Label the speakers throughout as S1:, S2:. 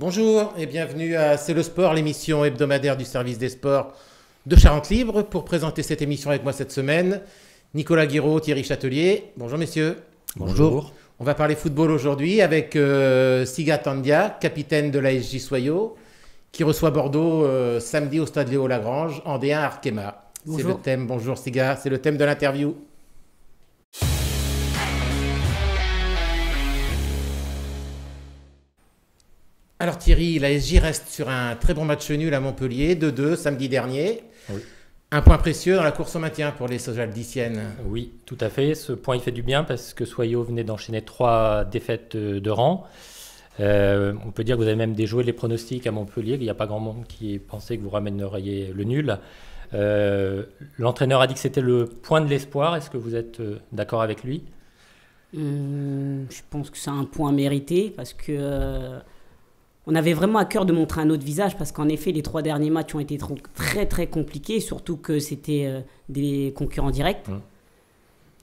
S1: Bonjour et bienvenue à C'est le sport, l'émission hebdomadaire du service des sports de Charente Libre. Pour présenter cette émission avec moi cette semaine, Nicolas Guiraud, Thierry Châtelier. Bonjour messieurs.
S2: Bonjour.
S1: On va parler football aujourd'hui avec Siga Tandia, capitaine de l'ASJ Soyaux, qui reçoit Bordeaux samedi au stade Léo Lagrange en D1 Arkema. C'est le thème, bonjour Siga, c'est le thème de l'interview. Alors Thierry, l'ASJ reste sur un très bon match nul à Montpellier, 2-2 samedi dernier.
S2: Oui.
S1: Un point précieux dans la course au maintien pour les Sojaldiciennes.
S2: Oui, tout à fait. Ce point, il fait du bien parce que Soyaux venait d'enchaîner 3 défaites de rang. On peut dire que vous avez même déjoué les pronostics à Montpellier. Il n'y a pas grand monde qui pensait que vous ramèneriez le nul. L'entraîneur a dit que c'était le point de l'espoir. Est-ce que vous êtes d'accord avec lui ?
S3: Je pense que c'est un point mérité parce que on avait vraiment à cœur de montrer un autre visage parce qu'en effet, les 3 derniers matchs ont été très très compliqués, surtout que c'était des concurrents directs.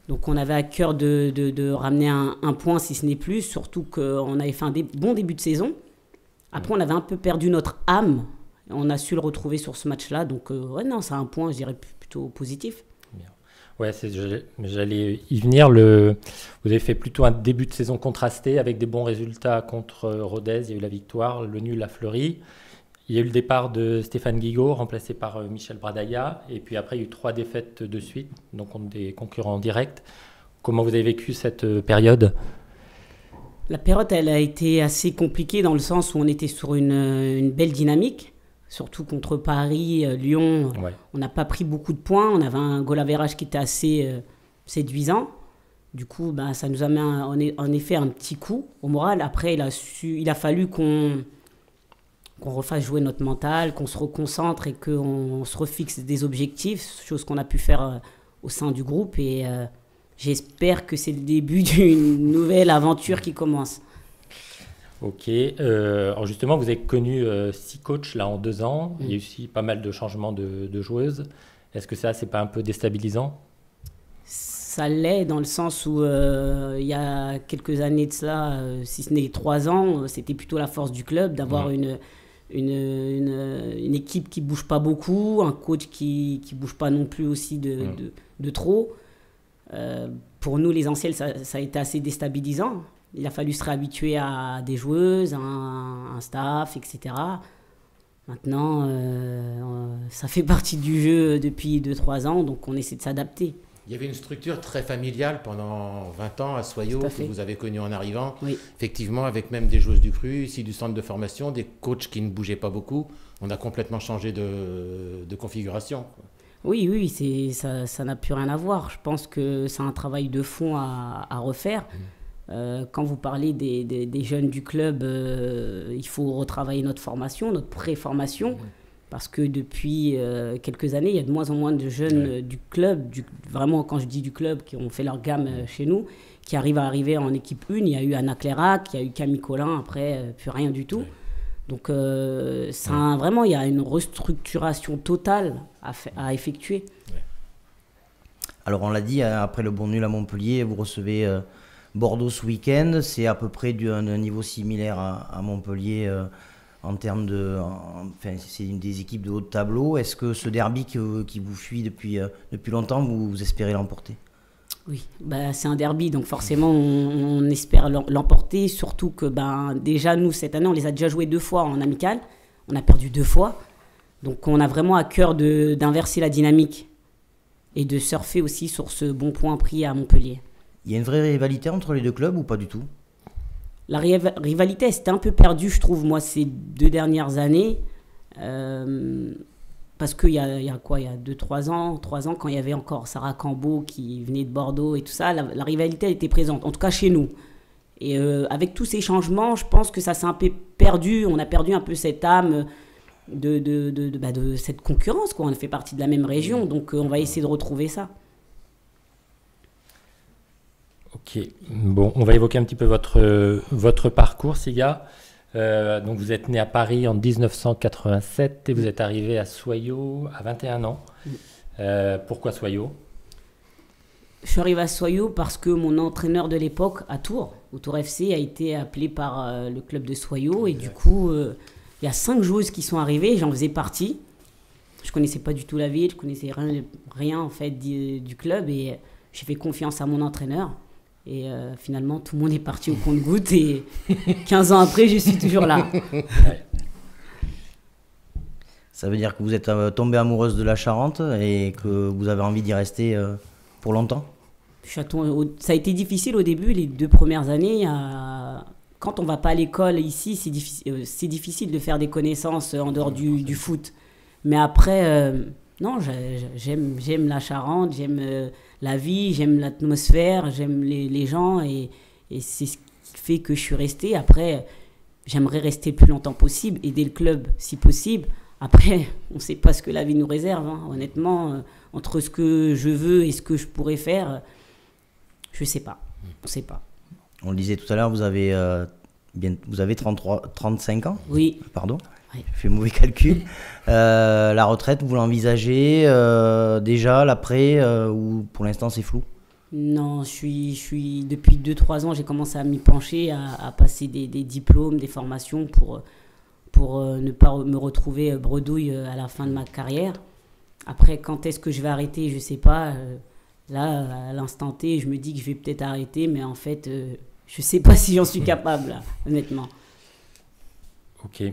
S3: Donc on avait à cœur de ramener un point, si ce n'est plus, surtout qu'on avait fait un bon début de saison. Après, on avait un peu perdu notre âme. On a su le retrouver sur ce match-là. Donc non, c'est un point, je dirais, plutôt positif.
S2: Ouais, j'allais y venir. Vous avez fait plutôt un début de saison contrasté avec des bons résultats contre Rodez. Il y a eu la victoire, le nul à Fleury. Il y a eu le départ de Stéphane Guigaud, remplacé par Michel Bradaya. Et puis après, il y a eu 3 défaites de suite, donc contre des concurrents directs. Comment vous avez vécu cette période ?
S3: La période, elle a été assez compliquée dans le sens où on était sur une belle dynamique. Surtout contre Paris, Lyon, ouais. On n'a pas pris beaucoup de points. On avait un goal average qui était assez séduisant. Du coup, ça nous a mis en effet un petit coup au moral. Après, il a fallu qu'on refasse jouer notre mental, qu'on se reconcentre et qu'on se refixe des objectifs, chose qu'on a pu faire au sein du groupe. Et j'espère que c'est le début d'une nouvelle aventure qui commence.
S2: Ok, alors justement vous avez connu 6 coachs là en 2 ans, il y a aussi pas mal de changements de joueuses. Est-ce que ça c'est pas un peu déstabilisant ?
S3: Ça l'est dans le sens où il y a quelques années de cela, si ce n'est 3 ans, c'était plutôt la force du club d'avoir une équipe qui bouge pas beaucoup, un coach qui bouge pas non plus aussi de trop. Pour nous les anciennes ça a été assez déstabilisant. Il a fallu se réhabituer à des joueuses, un staff, etc. Maintenant, ça fait partie du jeu depuis 2-3 ans, donc on essaie de s'adapter.
S1: Il y avait une structure très familiale pendant 20 ans à Soyaux, que vous avez connue en arrivant. Oui. Effectivement, avec même des joueuses du cru, ici du centre de formation, des coachs qui ne bougeaient pas beaucoup. On a complètement changé de configuration.
S3: Oui, ça n'a plus rien à voir. Je pense que c'est un travail de fond à refaire. Quand vous parlez des jeunes du club, il faut retravailler notre formation, notre pré-formation, parce que depuis quelques années, il y a de moins en moins de jeunes du club, vraiment quand je dis du club, qui ont fait leur gamme chez nous, qui arriver en équipe 1. Il y a eu Anna Clairac, il y a eu Camille Collin, après plus rien du tout. Donc vraiment, il y a une restructuration totale à effectuer.
S4: Alors on l'a dit, après le bon nul à Montpellier, vous recevez Bordeaux ce week-end, c'est à peu près d'un niveau similaire à Montpellier en termes de... c'est une des équipes de haut de tableau. Est-ce que ce derby qui vous fuit depuis longtemps, vous espérez l'emporter ?
S3: Oui, c'est un derby, donc forcément on espère l'emporter, surtout que déjà nous cette année on les a déjà joués 2 fois en amical, on a perdu 2 fois, donc on a vraiment à cœur d'inverser la dynamique et de surfer aussi sur ce bon point pris à Montpellier.
S4: Il y a une vraie rivalité entre les 2 clubs ou pas du tout ?
S3: La rivalité, c'était un peu perdue, je trouve, moi, ces 2 dernières années. Parce qu'il y a 2-3 ans, 3 ans, quand il y avait encore Sarah Cambeau qui venait de Bordeaux et tout ça, la rivalité elle était présente, en tout cas chez nous. Et avec tous ces changements, je pense que ça s'est un peu perdu. On a perdu un peu cette âme de cette concurrence, quoi. On fait partie de la même région, donc on va essayer de retrouver ça.
S2: Ok, bon, on va évoquer un petit peu votre parcours, Siga. Donc vous êtes né à Paris en 1987 et vous êtes arrivé à Soyaux à 21 ans. Pourquoi Soyaux ?
S3: Je suis arrivé à Soyaux parce que mon entraîneur de l'époque à Tours, au Tours FC, a été appelé par le club de Soyaux. Et du coup, il y a 5 joueuses qui sont arrivées, j'en faisais partie. Je ne connaissais pas du tout la ville, je ne connaissais rien en fait du club. Et j'ai fait confiance à mon entraîneur. Et finalement, tout le monde est parti au compte-gouttes. Et 15 ans après, je suis toujours là.
S4: Ça veut dire que vous êtes tombée amoureuse de la Charente et que vous avez envie d'y rester pour longtemps?
S3: Ça a été difficile au début, les 2 premières années. Quand on ne va pas à l'école ici, c'est difficile de faire des connaissances en dehors du foot. Mais après, non, j'aime la Charente, j'aime la vie, j'aime l'atmosphère, j'aime les gens. Et c'est ce qui fait que je suis restée. Après, j'aimerais rester le plus longtemps possible, aider le club si possible. Après, on ne sait pas ce que la vie nous réserve. Hein. Honnêtement, entre ce que je veux et ce que je pourrais faire, je ne sais pas. On ne sait pas.
S4: On le disait tout à l'heure, vous avez 35 ans?
S3: Oui.
S4: Pardon,
S3: oui.
S4: J'ai fait mauvais calcul. La retraite, vous l'envisagez déjà, l'après, ou pour l'instant c'est flou?
S3: Non, depuis 2-3 ans, j'ai commencé à m'y pencher, à passer des diplômes, des formations pour ne pas me retrouver bredouille à la fin de ma carrière. Après, quand est-ce que je vais arrêter, je ne sais pas. Là, à l'instant T, je me dis que je vais peut-être arrêter, mais en fait, je ne sais pas si j'en suis capable, là, honnêtement.
S2: Ok.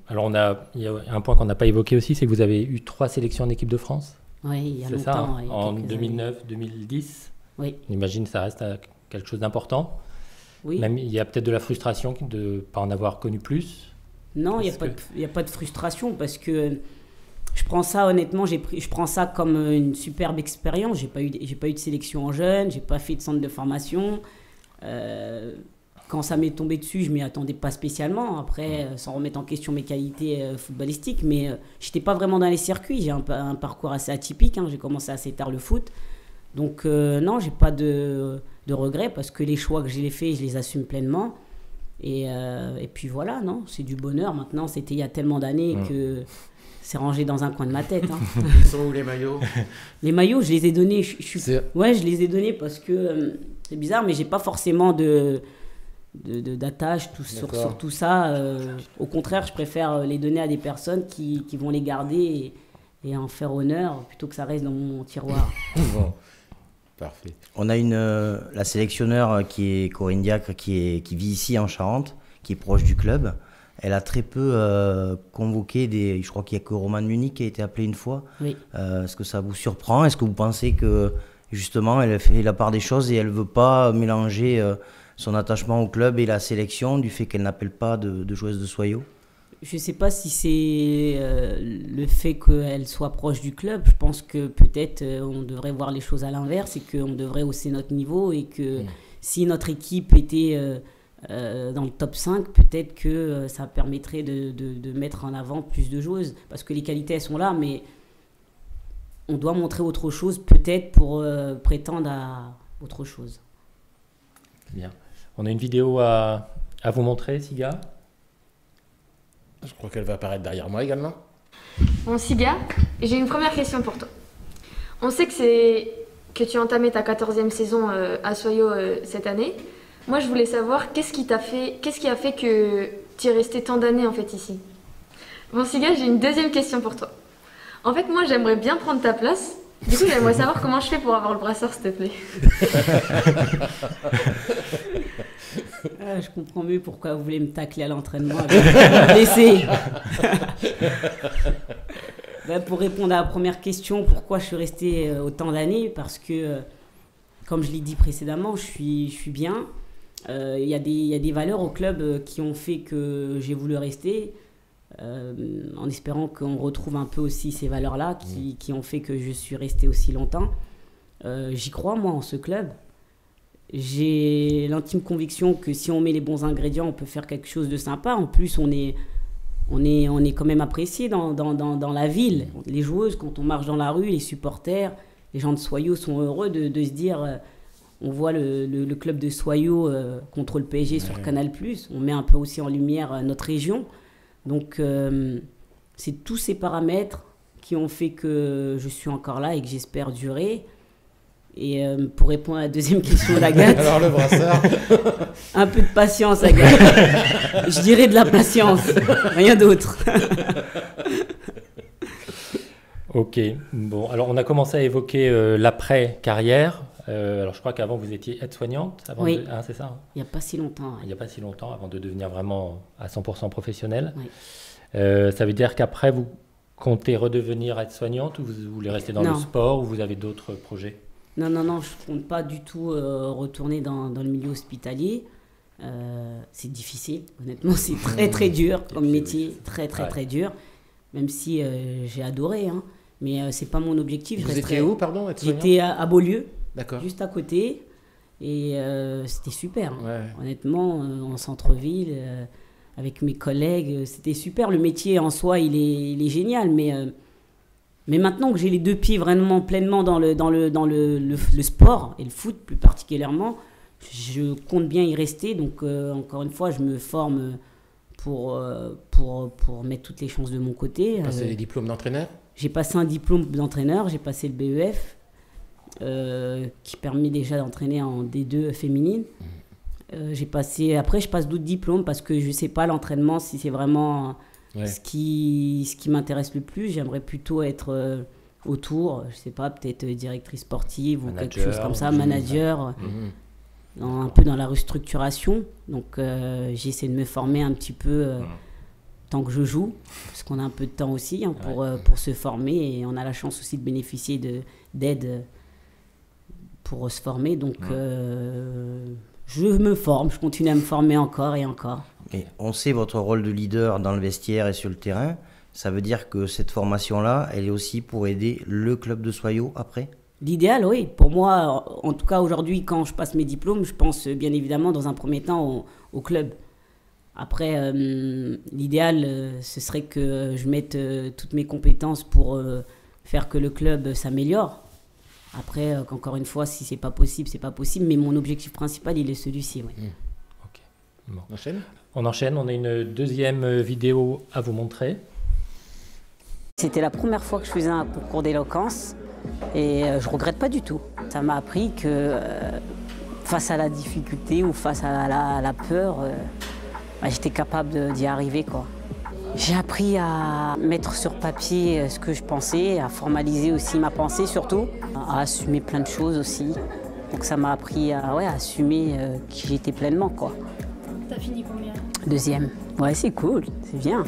S2: Alors, il y a un point qu'on n'a pas évoqué aussi, c'est que vous avez eu 3 sélections en équipe de France.
S3: Oui, il y a longtemps.
S2: Ça, hein,
S3: ouais,
S2: en 2009-2010.
S3: Oui.
S2: On imagine que ça reste quelque chose d'important.
S3: Oui.
S2: Même, il y a peut-être de la frustration de ne pas en avoir connu plus.
S3: Non, il n'y a pas de frustration parce que je prends ça honnêtement, je prends ça comme une superbe expérience. J'ai pas eu de sélection en jeune, j'ai pas fait de centre de formation. Quand ça m'est tombé dessus, je m'y attendais pas spécialement. Après, sans remettre en question mes qualités footballistiques, mais j'étais pas vraiment dans les circuits. J'ai un parcours assez atypique. Hein. J'ai commencé assez tard le foot, donc non, j'ai pas de regrets parce que les choix que j'ai faits, je les assume pleinement. Et puis voilà, non, c'est du bonheur. Maintenant, c'était il y a tellement d'années que c'est rangé dans un coin de ma tête. Hein.
S1: Ils sont où les maillots? Les
S3: maillots, je les ai donnés. Ouais, je les ai donnés parce que c'est bizarre, mais j'ai pas forcément d'attache sur tout ça. Au contraire, je préfère les donner à des personnes qui vont les garder et en faire honneur plutôt que ça reste dans mon tiroir.
S1: Bon. Parfait.
S4: On a la sélectionneur qui est Corinne Diacre, qui vit ici en Charente, qui est proche du club. Elle a très peu convoqué je crois qu'il n'y a que Roman Munich qui a été appelé une fois.
S3: Oui.
S4: Est-ce que ça vous surprend? Est-ce que vous pensez que justement elle fait la part des choses et elle ne veut pas mélanger son attachement au club et la sélection du fait qu'elle n'appelle pas de joueuse de Soyaux?
S3: Je ne sais pas si c'est le fait qu'elle soit proche du club. Je pense que peut-être on devrait voir les choses à l'inverse et qu'on devrait hausser notre niveau et que si notre équipe était dans le top 5, peut-être que ça permettrait de mettre en avant plus de joueuses. Parce que les qualités, elles sont là, mais on doit montrer autre chose peut-être pour prétendre à autre chose.
S2: Bien. On a une vidéo à vous montrer, Siga.
S1: Je crois qu'elle va apparaître derrière moi également.
S5: Bon, Siga, j'ai une première question pour toi. On sait que tu as entamé ta 14e saison à Soyaux cette année. Moi, je voulais savoir qu'est-ce qui a fait que tu es resté tant d'années en fait ici. Bon, Siga, j'ai une deuxième question pour toi. En fait, moi, j'aimerais bien prendre ta place. Du coup, j'aimerais savoir comment je fais pour avoir le brassard, s'il te plaît.
S3: Je comprends mieux pourquoi vous voulez me tacler à l'entraînement. Laissez. Pour répondre à la première question, pourquoi je suis resté autant d'années? Parce que, comme je l'ai dit précédemment, je suis bien. Il y a des valeurs au club qui ont fait que j'ai voulu rester, en espérant qu'on retrouve un peu aussi ces valeurs-là qui ont fait que je suis resté aussi longtemps. J'y crois, moi, en ce club. J'ai l'intime conviction que si on met les bons ingrédients, on peut faire quelque chose de sympa. En plus, on est quand même apprécié dans la ville. Les joueuses, quand on marche dans la rue, les supporters, les gens de Soyaux sont heureux de se dire on voit le club de Soyaux contre le PSG sur Canal+. On met un peu aussi en lumière notre région. Donc, c'est tous ces paramètres qui ont fait que je suis encore là et que j'espère durer. Et pour répondre à la deuxième question d'Agathe...
S1: Alors le brassard.
S3: Un peu de patience, Agathe. Je dirais de la patience, rien d'autre.
S2: Ok, bon, alors on a commencé à évoquer l'après-carrière. Alors je crois qu'avant vous étiez aide-soignante,
S3: oui.
S2: C'est ça, hein?
S3: Il n'y a pas si longtemps. Ouais.
S2: Il n'y a pas si longtemps, avant de devenir vraiment à 100% professionnelle.
S3: Oui.
S2: Ça veut dire qu'après vous comptez redevenir aide-soignante ou vous voulez rester dans le sport ou vous avez d'autres projets?
S3: Non, je ne compte pas du tout retourner dans le milieu hospitalier. C'est difficile, honnêtement, c'est très dur comme métier, très dur, même si j'ai adoré, hein, mais c'est pas mon objectif.
S1: Vous étiez où, pardon?
S3: J'étais à Beaulieu,
S1: juste
S3: à côté, et c'était super, hein.
S1: Ouais.
S3: Honnêtement, en centre-ville, avec mes collègues, c'était super. Le métier en soi, il est génial, mais maintenant que j'ai les deux pieds vraiment pleinement dans le sport, et le foot plus particulièrement, je compte bien y rester. Donc, encore une fois, je me forme pour mettre toutes les chances de mon côté.
S1: Passer les diplômes d'entraîneur? J'ai
S3: passé un diplôme d'entraîneur, j'ai passé le BEF, qui permet déjà d'entraîner en D2 féminine. Après, je passe d'autres diplômes parce que je ne sais pas l'entraînement, si c'est vraiment ce qui m'intéresse le plus. J'aimerais plutôt être autour, je ne sais pas, peut-être directrice sportive ou quelque chose comme ça, manager, un peu dans la restructuration. Donc, j'essaie de me former un petit peu tant que je joue, parce qu'on a un peu de temps aussi, hein, pour se former, et on a la chance aussi de bénéficier d'aide pour se former. Donc, je me forme, je continue à me former encore et encore.
S4: Et on sait votre rôle de leader dans le vestiaire et sur le terrain. Ça veut dire que cette formation-là, elle est aussi pour aider le club de Soyaux après?
S3: L'idéal, oui. Pour moi, en tout cas aujourd'hui, quand je passe mes diplômes, je pense bien évidemment dans un premier temps au club. Après, l'idéal, ce serait que je mette toutes mes compétences pour faire que le club s'améliore. Après, encore une fois, si c'est pas possible, c'est pas possible. Mais mon objectif principal, il est celui-ci. Oui.
S2: Ok. Bon.
S1: On enchaîne.
S2: On a une deuxième vidéo à vous montrer.
S3: C'était la première fois que je faisais un concours d'éloquence et je regrette pas du tout. Ça m'a appris que face à la difficulté ou face à la peur, j'étais capable d'y arriver, quoi. J'ai appris à mettre sur papier ce que je pensais, à formaliser aussi ma pensée surtout, à assumer plein de choses aussi. Donc ça m'a appris à assumer qui j'étais pleinement, quoi.
S5: T'as fini combien?
S3: 2e. Ouais, c'est cool, c'est bien.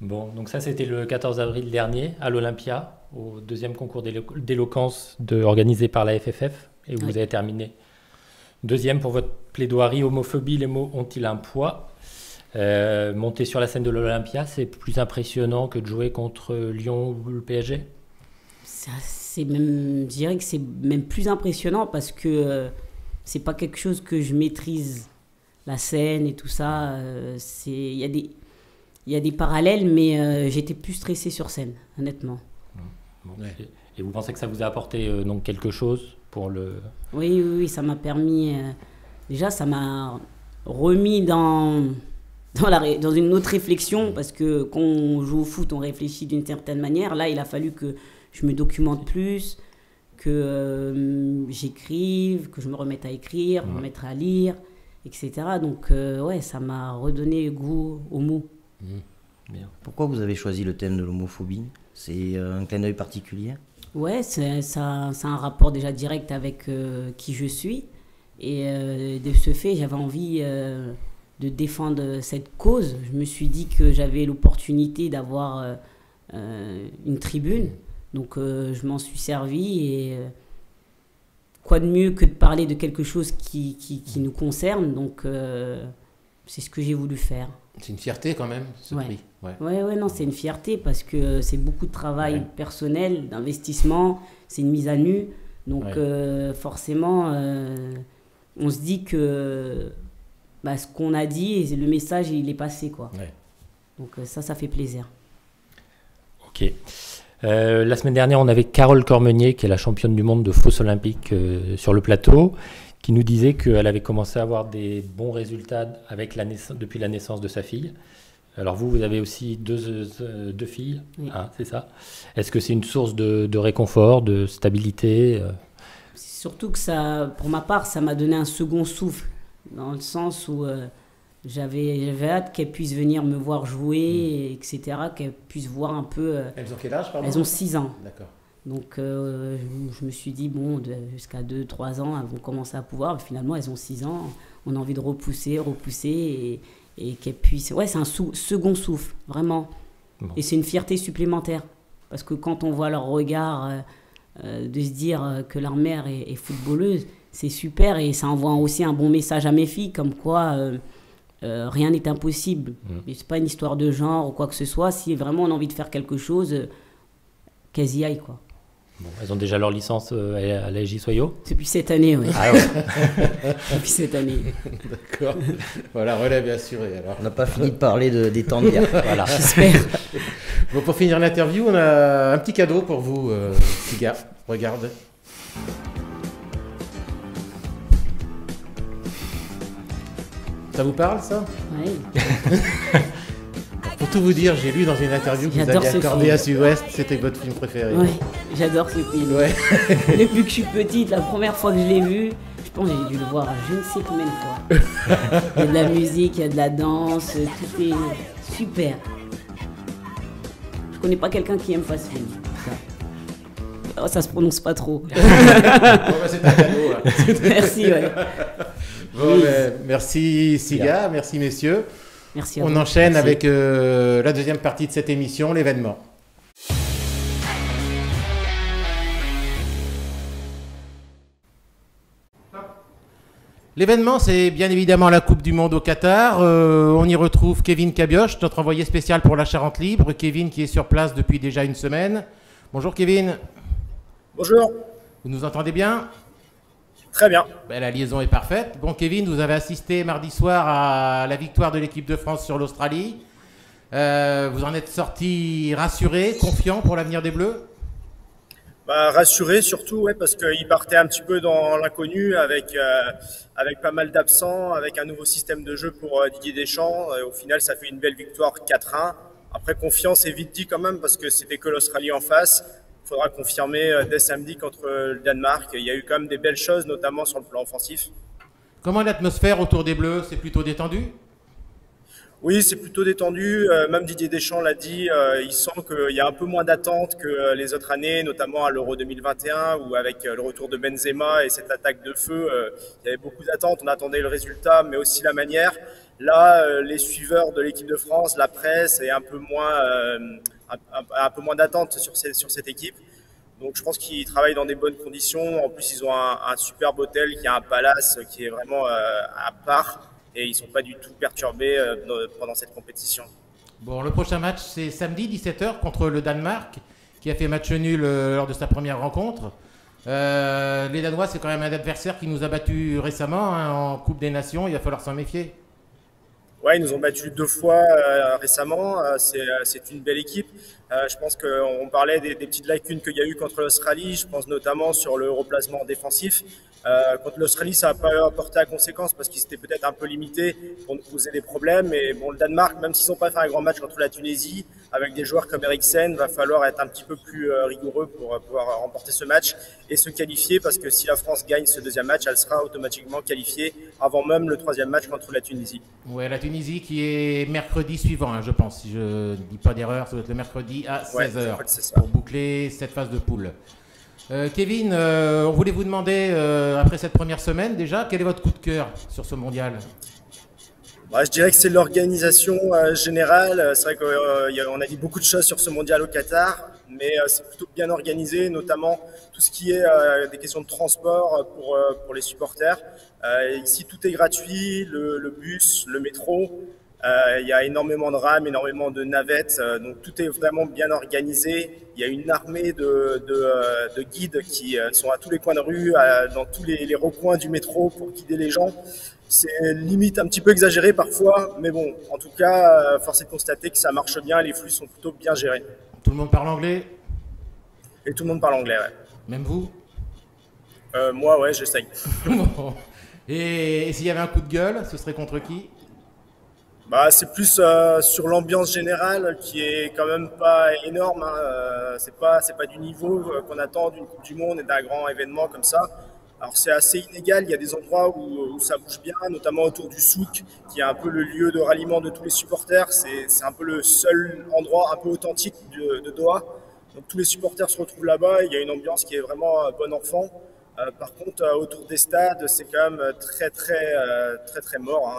S2: Bon, donc ça c'était le 14 avril dernier à l'Olympia, au 2e concours d'éloquence organisé par la FFF, et vous avez terminé 2e pour votre plaidoirie. Homophobie, les mots ont-ils un poids? Monter sur la scène de l'Olympia, c'est plus impressionnant que de jouer contre Lyon ou le PSG?
S3: Je dirais que c'est même plus impressionnant parce que c'est pas quelque chose que je maîtrise, la scène et tout ça. Il y a des parallèles, mais j'étais plus stressée sur scène, honnêtement.
S2: Bon. Et vous pensez que ça vous a apporté donc quelque chose pour le...
S3: Oui, ça m'a permis... déjà, ça m'a remis dans une autre réflexion, parce que quand on joue au foot, on réfléchit d'une certaine manière. Là, il a fallu que je me documente plus, que j'écrive, que je me remette à écrire, me remettre à lire, etc. Donc, ça m'a redonné goût aux mots.
S4: Bien. Pourquoi vous avez choisi le thème de l'homophobie? C'est un clin d'œil particulier? Ouais,
S3: c'est un rapport déjà direct avec qui je suis. Et de ce fait, j'avais envie de défendre cette cause. Je me suis dit que j'avais l'opportunité d'avoir une tribune. Donc, je m'en suis servi. Et quoi de mieux que de parler de quelque chose qui nous concerne. Donc, c'est ce que j'ai voulu faire.
S1: C'est une fierté quand même, ce prix.
S3: Non, c'est une fierté parce que c'est beaucoup de travail personnel, d'investissement, c'est une mise à nu. Donc forcément, on se dit que ce qu'on a dit, le message, il est passé, quoi. Donc ça fait plaisir.
S2: Ok. La semaine dernière, on avait Carole Cormenier, qui est la championne du monde de fosse olympique sur le plateau, qui nous disait qu'elle avait commencé à avoir des bons résultats depuis la naissance de sa fille. Alors vous avez aussi deux filles, oui. Hein, c'est ça. Est-ce que c'est une source de réconfort, de stabilité?
S3: Surtout que ça, pour ma part, ça m'a donné un second souffle, dans le sens où j'avais hâte qu'elles puissent venir me voir jouer, etc., qu'elles puissent voir un peu...
S1: Elles ont quel âge, pardon?
S3: Elles ont 6 ans.
S1: D'accord.
S3: Donc je me suis dit, bon, jusqu'à 2-3 ans, elles vont commencer à pouvoir. Finalement, elles ont 6 ans. On a envie de repousser et qu'elles puissent... Ouais, c'est un second souffle, vraiment. Bon. Et c'est une fierté supplémentaire. Parce que quand on voit leur regard de se dire que leur mère est footballeuse, c'est super. Et ça envoie aussi un bon message à mes filles, comme quoi rien n'est impossible. Et c'est pas une histoire de genre ou quoi que ce soit. Si vraiment on a envie de faire quelque chose, qu'elles y aillent, quoi.
S2: Bon, elles ont déjà leur licence à l'AJ Soyaux?
S3: Depuis cette année, oui.
S2: Ah ouais.
S3: Depuis cette année.
S1: D'accord. Voilà, relève assuré. Alors.
S4: On n'a pas fini de parler des temps de guerre.
S3: Voilà. J'espère.
S1: Bon, pour finir l'interview, on a un petit cadeau pour vous, Siga. Regarde. Ça vous parle, ça?
S3: Oui.
S1: Pour tout vous dire, j'ai lu dans une interview que vous aviez accordé à Sud-Ouest, c'était votre film préféré.
S3: Oui, j'adore ce film.
S1: Ouais.
S3: Depuis que je suis petite, la première fois que je l'ai vu, je pense que j'ai dû le voir je ne sais combien de fois. Il y a de la musique, il y a de la danse, tout est super. Je connais pas quelqu'un qui aime pas ce film. Oh, ça se prononce pas trop.
S1: Bon, bah, c'est un cadeau. Là.
S3: Merci, ouais.
S1: Bon, merci Siga, merci messieurs.
S3: Merci à vous.
S1: On enchaîne avec la deuxième partie de cette émission, l'événement. L'événement, c'est bien évidemment la Coupe du Monde au Qatar. On y retrouve Kevin Cabioche, notre envoyé spécial pour la Charente Libre. Kevin qui est sur place depuis déjà une semaine. Bonjour Kevin.
S6: Bonjour.
S1: Vous nous entendez bien?
S6: Très bien.
S1: Ben, la liaison est parfaite. Bon Kevin, vous avez assisté mardi soir à la victoire de l'équipe de France sur l'Australie. Vous en êtes sorti rassuré, confiant pour l'avenir des Bleus?
S6: Rassuré surtout, ouais, parce qu'ils partaient un petit peu dans l'inconnu avec pas mal d'absents, avec un nouveau système de jeu pour Didier Deschamps. Au final, ça fait une belle victoire 4-1. Après, confiance est vite dit quand même parce que c'était que l'Australie en face. Il faudra confirmer dès samedi contre le Danemark. Il y a eu quand même des belles choses, notamment sur le plan offensif.
S1: Comment est l'atmosphère autour des Bleus? C'est plutôt détendu?
S6: Oui, c'est plutôt détendu. Même Didier Deschamps l'a dit, il sent qu'il y a un peu moins d'attente que les autres années, notamment à l'Euro 2021, où avec le retour de Benzema et cette attaque de feu, il y avait beaucoup d'attentes. On attendait le résultat, mais aussi la manière. Là, les suiveurs de l'équipe de France, la presse, est un peu moins d'attente sur cette équipe. Donc je pense qu'ils travaillent dans des bonnes conditions. En plus, ils ont un superbe hôtel qui a un palace qui est vraiment à part. Et ils ne sont pas du tout perturbés pendant cette compétition.
S1: Bon, le prochain match, c'est samedi, 17h, contre le Danemark, qui a fait match nul lors de sa première rencontre. Les Danois, c'est quand même un adversaire qui nous a battus récemment en Coupe des Nations. Il va falloir s'en méfier.
S6: Ouais, ils nous ont battus 2 fois récemment. C'est une belle équipe. Je pense qu'on parlait des petites lacunes qu'il y a eu contre l'Australie. Je pense notamment sur le replacement défensif. Contre l'Australie, ça n'a pas porté à conséquence parce qu'ils étaient peut-être un peu limités pour nous poser des problèmes. Et bon, le Danemark, même s'ils n'ont pas fait un grand match contre la Tunisie, avec des joueurs comme Eriksen, va falloir être un petit peu plus rigoureux pour pouvoir remporter ce match et se qualifier parce que si la France gagne ce deuxième match, elle sera automatiquement qualifiée avant même le troisième match contre la Tunisie.
S1: Ouais, la Tunisie qui est mercredi suivant, hein, je pense, si je ne dis pas d'erreur, ça doit être le mercredi à 16h pour boucler cette phase de poule. Kevin, on voulait vous demander, après cette première semaine déjà, quel est votre coup de cœur sur ce mondial?
S6: Je dirais que c'est l'organisation générale. C'est vrai qu'on a dit beaucoup de choses sur ce mondial au Qatar, mais c'est plutôt bien organisé, notamment tout ce qui est des questions de transport pour les supporters. Ici, tout est gratuit, le bus, le métro. Il y a énormément de rames, énormément de navettes, donc tout est vraiment bien organisé. Il y a une armée de guides qui sont à tous les coins de rue, dans tous les recoins du métro pour guider les gens. C'est limite un petit peu exagéré parfois, mais bon, en tout cas, force est de constater que ça marche bien et les flux sont plutôt bien gérés.
S1: Tout le monde parle anglais?
S6: Et tout le monde parle anglais, ouais.
S1: Même vous?
S6: Moi, ouais, j'essaye.
S1: Bon. Et s'il y avait un coup de gueule, ce serait contre qui?
S6: Bah, c'est plus sur l'ambiance générale qui est quand même pas énorme. Hein. C'est pas du niveau qu'on attend d'une Coupe du Monde et d'un grand événement comme ça. Alors c'est assez inégal. Il y a des endroits où ça bouge bien, notamment autour du souk, qui est un peu le lieu de ralliement de tous les supporters. C'est un peu le seul endroit un peu authentique de Doha. Donc tous les supporters se retrouvent là-bas. Il y a une ambiance qui est vraiment bon enfant. Par contre, autour des stades, c'est quand même très mort.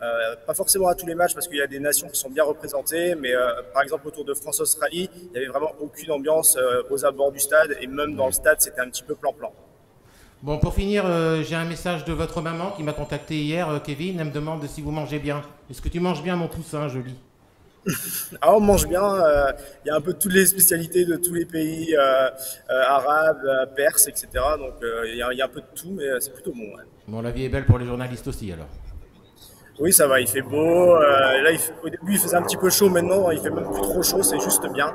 S6: Hein. Pas forcément à tous les matchs parce qu'il y a des nations qui sont bien représentées, mais par exemple autour de France-Australie, il n'y avait vraiment aucune ambiance aux abords du stade et même dans le stade, c'était un petit peu plan-plan.
S1: Bon, pour finir, j'ai un message de votre maman qui m'a contacté hier, Kevin. Elle me demande si vous mangez bien. Est-ce que tu manges bien, mon poussin joli?
S6: Ah, on mange bien. Il y a un peu toutes les spécialités de tous les pays arabes, perses, etc. Donc il y a un peu de tout, mais c'est plutôt bon. Ouais.
S1: Bon, la vie est belle pour les journalistes aussi, alors.
S6: Oui, ça va. Il fait beau. Là, au début, il faisait un petit peu chaud. Maintenant, il fait même plus trop chaud. C'est juste bien.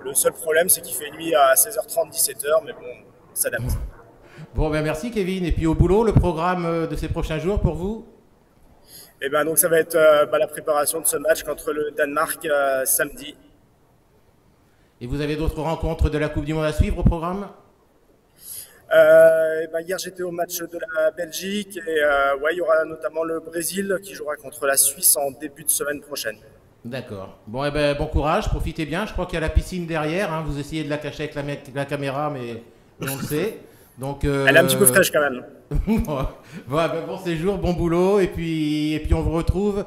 S6: Le seul problème, c'est qu'il fait nuit à 16h30, 17h, mais bon, ça s'adapte.
S1: Bon, ben merci, Kevin. Et puis au boulot, le programme de ces prochains jours pour vous?
S6: Et ben donc ça va être la préparation de ce match contre le Danemark samedi.
S1: Et vous avez d'autres rencontres de la Coupe du Monde à suivre au programme?
S6: Hier j'étais au match de la Belgique et ouais, il y aura notamment le Brésil qui jouera contre la Suisse en début de semaine prochaine.
S1: D'accord. Bon, eh ben, bon courage, profitez bien. Je crois qu'il y a la piscine derrière. Hein. Vous essayez de la cacher avec la caméra, mais on le sait. Donc,
S6: elle est un petit peu fraîche quand même.
S1: Bon séjour, bon boulot, et puis on vous retrouve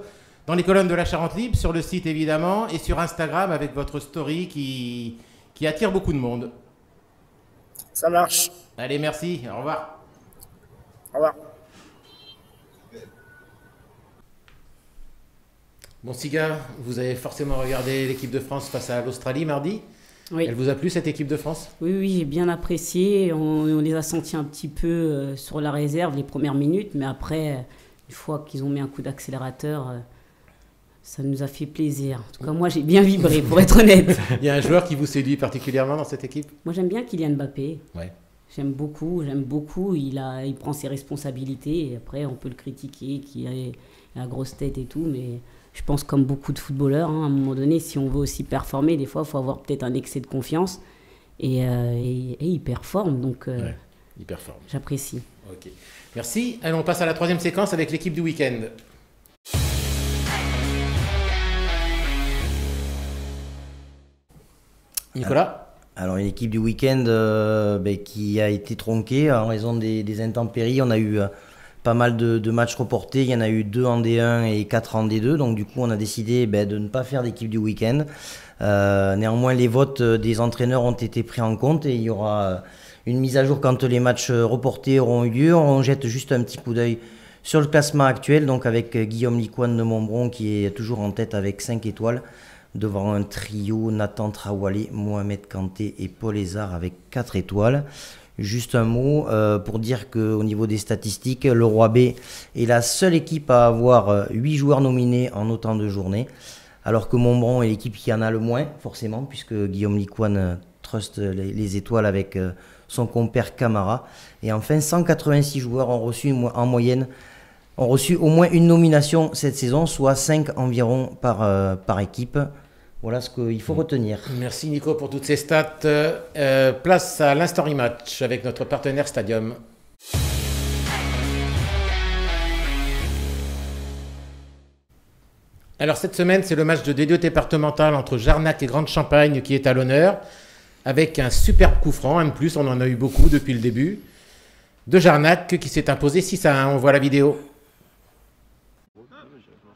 S1: dans les colonnes de la Charente Libre, sur le site évidemment, et sur Instagram avec votre story qui attire beaucoup de monde.
S6: Ça marche.
S1: Allez, merci, au revoir.
S6: Au revoir.
S1: Bon, Siga, vous avez forcément regardé l'équipe de France face à l'Australie mardi.
S3: Oui.
S1: Elle vous a plu, cette équipe de France?
S3: Oui, j'ai bien apprécié. On les a sentis un petit peu sur la réserve les premières minutes, mais après, une fois qu'ils ont mis un coup d'accélérateur, ça nous a fait plaisir. En tout cas, moi, j'ai bien vibré, pour être honnête.
S1: Il y a un joueur qui vous séduit particulièrement dans cette équipe?
S3: Moi, j'aime bien Kylian Mbappé.
S1: Ouais.
S3: J'aime beaucoup. Il prend ses responsabilités. Et après, on peut le critiquer, qu'il a la grosse tête et tout, mais... Je pense comme beaucoup de footballeurs, hein, à un moment donné, si on veut aussi performer, des fois, il faut avoir peut-être un excès de confiance. Et il performe, donc
S1: ouais, il performe.
S3: J'apprécie.
S1: Ok. Merci. Allez, on passe à la troisième séquence avec l'équipe du week-end. Nicolas?
S4: Alors une équipe du week-end qui a été tronquée en raison des intempéries. On a eu... pas mal de matchs reportés, il y en a eu 2 en D1 et 4 en D2, donc du coup on a décidé de ne pas faire d'équipe du week-end. Néanmoins les votes des entraîneurs ont été pris en compte et il y aura une mise à jour quand les matchs reportés auront eu lieu. On jette juste un petit coup d'œil sur le classement actuel, donc avec Guillaume Licoine de Montbron qui est toujours en tête avec 5 étoiles, devant un trio Nathan Traoré, Mohamed Kanté et Paul Ezard avec 4 étoiles. Juste un mot pour dire qu'au niveau des statistiques, le Roi B est la seule équipe à avoir 8 joueurs nominés en autant de journées, alors que Montbron est l'équipe qui en a le moins, forcément, puisque Guillaume Licoine truste les étoiles avec son compère Camara. Et enfin, 186 joueurs ont reçu en moyenne au moins une nomination cette saison, soit 5 environ par équipe. Voilà ce qu'il faut retenir.
S1: Merci Nico pour toutes ces stats. Place à l'instant rematch avec notre partenaire Stadium. Alors cette semaine, c'est le match de D2 départemental entre Jarnac et Grande Champagne qui est à l'honneur, avec un superbe coup franc, un de plus, on en a eu beaucoup depuis le début, de Jarnac qui s'est imposé 6-1. On voit la vidéo.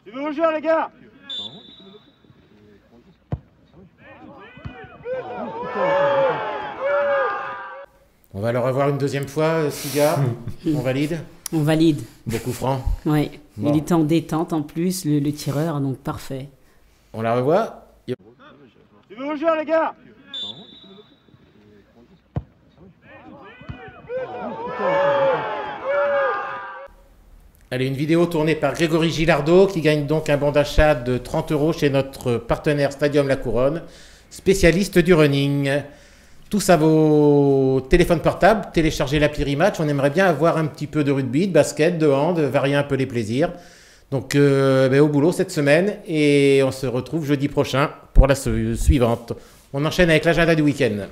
S7: Tu veux jouer les gars?
S1: On va le revoir une deuxième fois, Siga. On valide?
S3: On valide.
S1: Beaucoup franc.
S3: Oui,
S1: bon.
S3: Il était en détente en plus, le tireur, donc parfait.
S1: On la revoit?
S7: Tu veux jouer les gars?
S1: Allez, une vidéo tournée par Grégory Gilardot qui gagne donc un bon d'achat de 30 € chez notre partenaire Stadium La Couronne, spécialiste du running. Tous à vos téléphones portables, téléchargez l'appli Rematch. On aimerait bien avoir un petit peu de rugby, de basket, de hand, varier un peu les plaisirs. Donc au boulot cette semaine et on se retrouve jeudi prochain pour la suivante. On enchaîne avec l'agenda du week-end.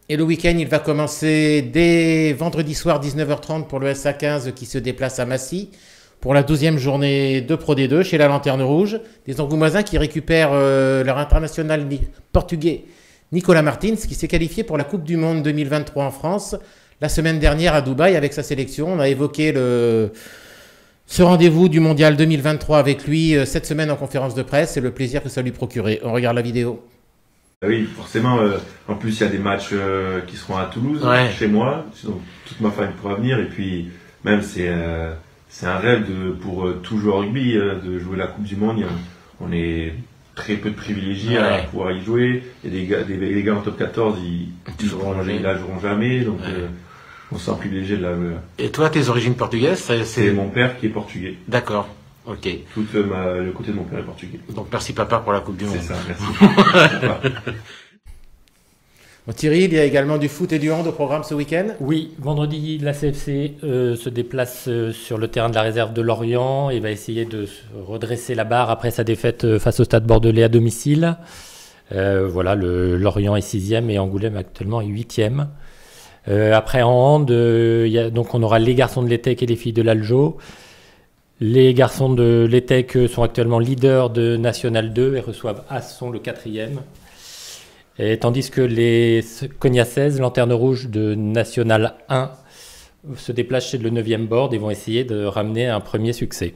S1: Et le week-end, il va commencer dès vendredi soir 19h30 pour le SA15 qui se déplace à Massy pour la 12e journée de Pro D2 chez la Lanterne Rouge. Des Angoumoisins qui récupèrent leur international portugais Nicolas Martins qui s'est qualifié pour la Coupe du Monde 2023 en France la semaine dernière à Dubaï avec sa sélection. On a évoqué ce rendez-vous du Mondial 2023 avec lui cette semaine en conférence de presse et le plaisir que ça lui procurait. On regarde la vidéo.
S8: Oui, forcément. En plus, il y a des matchs qui seront à Toulouse, chez moi. Donc, toute ma famille pourra venir. Et puis, même, c'est un rêve pour tout joueur rugby de jouer la Coupe du Monde. On est très peu de privilégiés à pouvoir y jouer. Il y a des gars en top 14, ils la joueront jamais. Donc, on se sent privilégié de la jouer.
S1: Et toi, tes origines portugaises,
S8: c'est mon père qui est portugais.
S1: D'accord. Ok.
S8: Tout le côté de mon père est portugais.
S1: Donc merci papa pour la Coupe du Monde.
S8: C'est ça, merci.
S1: Bon, Thierry, il y a également du foot et du hand au programme ce week-end?
S2: Oui, vendredi, la CFC se déplace sur le terrain de la réserve de Lorient et va essayer de redresser la barre après sa défaite face au Stade Bordelais à domicile. Voilà, Lorient est 6e et Angoulême actuellement est 8e. Après en hand, donc on aura les garçons de l'ETEC et les filles de l'Aljo. Les garçons de l'ETEC sont actuellement leaders de National 2 et reçoivent Asson le 4e. Et tandis que les Cognacaises, Lanterne Rouge de National 1, se déplacent chez le 9e board et vont essayer de ramener un premier succès.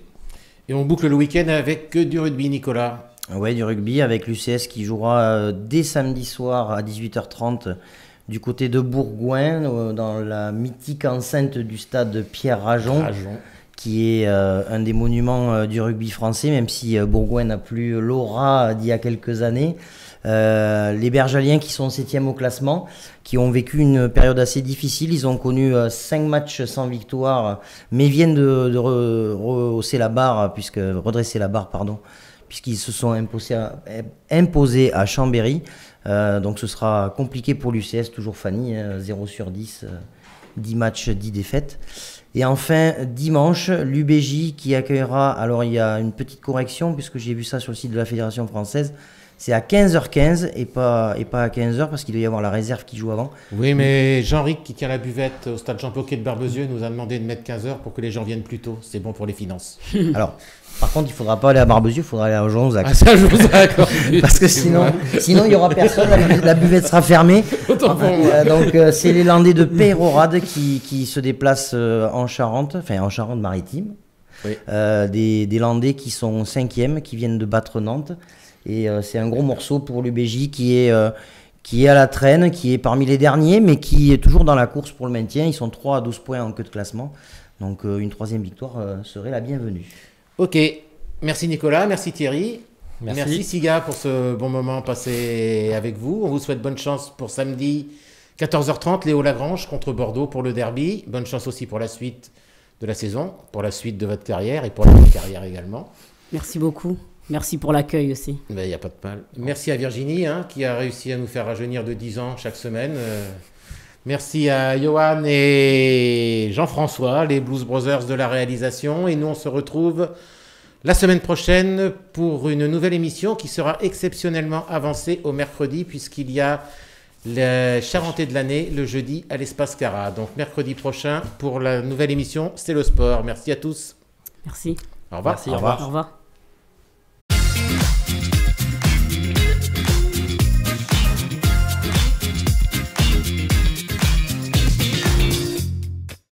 S1: Et on boucle le week-end avec du rugby, Nicolas.
S4: Oui, du rugby avec l'UCS qui jouera dès samedi soir à 18h30 du côté de Bourgoin, dans la mythique enceinte du stade Pierre Rajon. Qui est un des monuments du rugby français, même si Bourgoin n'a plus l'aura d'il y a quelques années. Les Bergaliens qui sont 7e au classement, qui ont vécu une période assez difficile. Ils ont connu 5 matchs sans victoire, mais viennent de redresser la barre, puisqu'ils se sont imposés à Chambéry. Donc ce sera compliqué pour l'UCS, toujours Fanny, 0 sur 10, 10 matchs, 10 défaites. Et enfin, dimanche, l'UBJ qui accueillera, alors il y a une petite correction puisque j'ai vu ça sur le site de la Fédération française, c'est à 15h15 et pas à 15h parce qu'il doit y avoir la réserve qui joue avant.
S1: Oui, mais Jean-Ric qui tient la buvette au stade Jean-Ploquet de Barbezieux nous a demandé de mettre 15h pour que les gens viennent plus tôt. C'est bon pour les finances.
S4: Alors, par contre, il ne faudra pas aller à Barbezieux, il faudra aller à Jonzac.
S1: Ah, ça, je vous accorde.
S4: Parce que sinon il n'y aura personne, la buvette sera fermée. Donc, c'est les Landais de Peyrorade qui se déplacent en Charente-Maritime. Oui. Des Landais qui sont 5e, qui viennent de battre Nantes. Et c'est un gros morceau pour l'UBJ qui est à la traîne, qui est parmi les derniers, mais qui est toujours dans la course pour le maintien. Ils sont 3 à 12 points en queue de classement. Donc, une 3e victoire serait la bienvenue.
S1: Ok, merci Nicolas, merci Thierry, merci Siga pour ce bon moment passé avec vous. On vous souhaite bonne chance pour samedi 14h30, Léo Lagrange contre Bordeaux pour le derby. Bonne chance aussi pour la suite de la saison, pour la suite de votre carrière et pour la carrière également.
S3: Merci beaucoup, merci pour l'accueil aussi.
S1: Il n'y a pas de mal. Merci à Virginie qui a réussi à nous faire rajeunir de 10 ans chaque semaine. Merci à Johan et Jean-François, les Blues Brothers de la réalisation. Et nous, on se retrouve la semaine prochaine pour une nouvelle émission qui sera exceptionnellement avancée au mercredi, puisqu'il y a le Charentais de l'année le jeudi à l'Espace Cara. Donc mercredi prochain pour la nouvelle émission, c'est le sport. Merci à tous.
S3: Merci.
S1: Au revoir.
S2: Merci, au revoir.
S3: Au revoir.